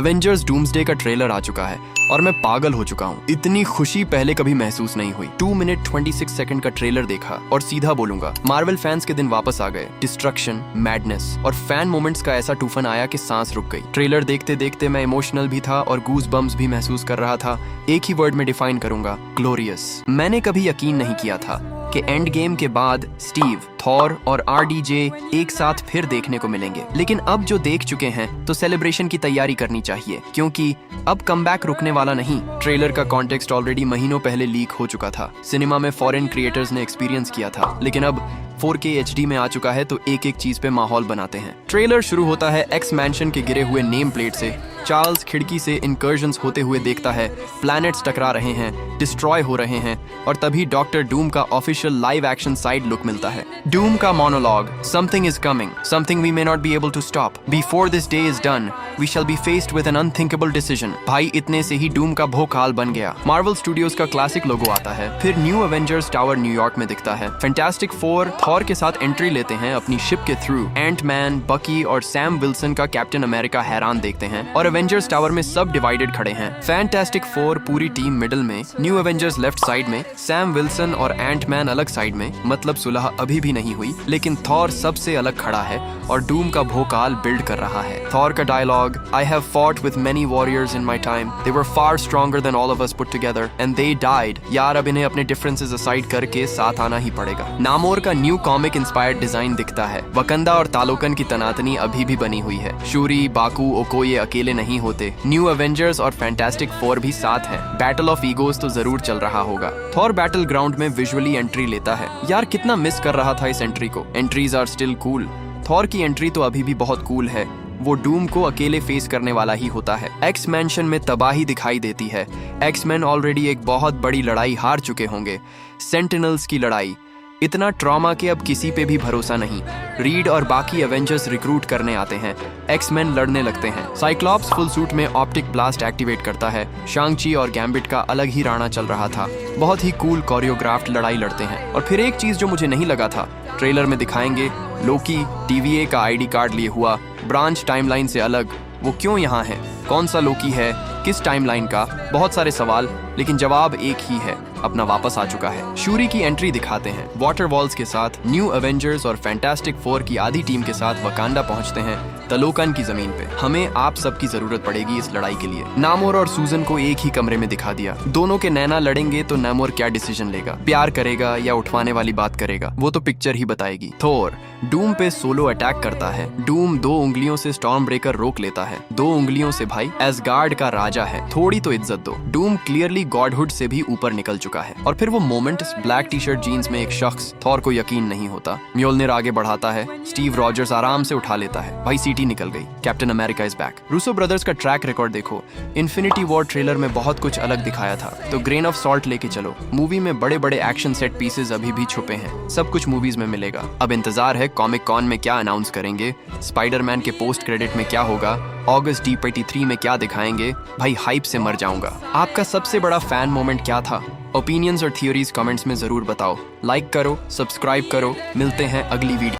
Avengers doomsday का trailer आ चुका है और मैं पागल हो चुका हूँ। इतनी खुशी पहले कभी महसूस नहीं हुई। 2 मिनट 26 सेकंड का ट्रेलर देखा और सीधा बोलूंगा, मार्वल फैंस के दिन वापस आ गए। डिस्ट्रक्शन, मैडनेस और फैन मोमेंट्स का ऐसा तूफान आया कि सांस रुक गई। ट्रेलर देखते देखते मैं इमोशनल भी था और गूज बम्स भी महसूस कर रहा था। एक ही वर्ड में डिफाइन करूंगा, ग्लोरियस। मैंने कभी यकीन नहीं किया था कि एंड गेम के बाद स्टीव, थॉर और RDJ एक साथ फिर देखने को मिलेंगे। लेकिन अब जो देख चुके हैं तो सेलिब्रेशन की तैयारी करनी चाहिए, क्योंकि अब कमबैक रुकने वाला नहीं। ट्रेलर का कॉन्टेक्स्ट ऑलरेडी महीनों पहले लीक हो चुका था। सिनेमा में फॉरेन क्रिएटर्स ने एक्सपीरियंस किया था, लेकिन अब 4K HD में आ चुका है तो एक एक चीज पे माहौल बनाते हैं। ट्रेलर शुरू होता है एक्स मैंशन के गिरे हुए नेम प्लेट से। चार्ल्स खिड़की से इनकर्जन्स होते हुए देखता है, प्लैनेट्स टकरा रहे हैं, डिस्ट्रॉय हो रहे हैं, और तभी डॉक्टर डूम का official live action side look मिलता है। डूम का monologue, something is coming, something we may not be able to stop, before this day is done we shall be faced with an unthinkable decision. भाई इतने से ही doom का भोकाल बन गया। मार्वल स्टूडियोज का क्लासिक लोगो आता है, फिर न्यू एवेंजर्स टावर न्यूयॉर्क में दिखता है। फैंटास्टिक फोर थॉर के साथ एंट्री लेते हैं अपनी शिप के थ्रू। एंटमैन, बकी और सैम विल्सन का कैप्टन अमेरिका हैरान देखते हैं, और एवेंजर्स टावर में सब डिवाइडेड खड़े हैं। फैंटास्टिक फोर पूरी टीम मिडिल में, न्यू एवेंजर्स लेफ्ट साइड में, सैम विल्सन और एंटमैन अलग साइड में। मतलब सुलह अभी भी नहीं हुई, लेकिन थॉर सबसे अलग खड़ा है और डूम का भोकाल बिल्ड कर रहा है। थॉर का dialogue, I have fought with many warriors in my time, they were far stronger than all of us put together and they died. यार अब इन्हें अपने डिफरेंसेस असाइड करके साथ आना ही पड़ेगा। नामोर का न्यू कॉमिक इंस्पायर्ड डिजाइन दिखता है। वकंदा और तालोकन की तनातनी अभी भी बनी हुई है। शूरी, बाकू, ओकोये अकेले नहीं होते। न्यू एवेंजर्स और फैंटास्टिक फोर भी साथ हैं। बैटल ऑफ ईगोज तो जरूर चल रहा होगा। थॉर बैटल ग्राउंड में विजुअली एंट्री लेता है। यार कितना मिस कर रहा था इस एंट्री को। Entries are still cool. Thor की एंट्री तो अभी भी बहुत कूल है। वो डूम को अकेले फेस करने वाला ही होता है। एक्स मैंशन में तबाही दिखाई देती है। एक्समैन ऑलरेडी एक बहुत बड़ी लड़ाई हार चुके होंगे। सेंटिनल्स की लड़ाई, इतना ट्रॉमा कि अब किसी पे भी भरोसा नहीं। रीड और बाकी एवेंजर्स रिक्रूट करने आते हैं। एक्समैन लड़ने लगते हैं। साइक्लॉप्स फुल सूट में ऑप्टिक ब्लास्ट एक्टिवेट करता है। शांग-ची और गैम्बिट का अलग ही राणा चल रहा था। बहुत ही कूल कोरियोग्राफ्ड लड़ाई लड़ते हैं। और फिर एक चीज जो मुझे नहीं लगा था, ट्रेलर में दिखाएंगे लोकी TVA का ID कार्ड लिए हुआ, ब्रांच टाइमलाइन से अलग। वो क्यों यहाँ है? कौन सा लोकी है? किस टाइमलाइन का? बहुत सारे सवाल, लेकिन जवाब एक ही है, अपना वापस आ चुका है। शूरी की एंट्री दिखाते हैं। वाटर वॉल्स के साथ न्यू एवेंजर्स और फैंटास्टिक फोर की आधी टीम के साथ वकांडा पहुंचते हैं, तलोकन की जमीन पे। हमें आप सबकी जरूरत पड़ेगी इस लड़ाई के लिए। नामोर और सूजन को एक ही कमरे में दिखा दिया। दोनों के नैना लड़ेंगे तो नामोर क्या डिसीजन लेगा? प्यार करेगा या उठवाने वाली बात करेगा? वो तो पिक्चर ही बताएगी। थोर डूम पे सोलो अटैक करता है। डूम 2 उंगलियों से स्टॉर्म ब्रेकर रोक लेता है। 2 उंगलियों से भाई, एसगार्ड का राजा है, थोड़ी तो इज्जत दो। डूम क्लियरली गॉडहुड से भी ऊपर निकल चुका है। और फिर वो मोमेंट, ब्लैक टी-शर्ट जीन्स में एक शख्स, थॉर को यकीन नहीं होता। म्योलनिर आगे बढ़ाता है। स्टीव रॉजर्स आराम से उठा लेता है। भाई सीटी निकल गई। Captain America is back. Russo brothers का ट्रैक रिकॉर्ड देखो। इन्फिनिटी वॉर ट्रेलर में बहुत कुछ अलग दिखाया था, तो ग्रेन ऑफ सॉल्ट लेके चलो। मूवी में बड़े बड़े एक्शन सेट पीसेस अभी भी छुपे हैं। सब कुछ मूवीज में मिलेगा। अब इंतजार है कॉमिक कॉन में क्या अनाउंस करेंगे, स्पाइडरमैन के पोस्ट क्रेडिट में क्या होगा, अगस्त D23 में क्या दिखाएंगे। भाई हाइप से मर जाऊंगा। आपका सबसे बड़ा फैन मोमेंट क्या था? ओपिनियंस और थियोरीज कमेंट्स में जरूर बताओ। लाइक करो, सब्सक्राइब करो। मिलते हैं अगली वीडियो।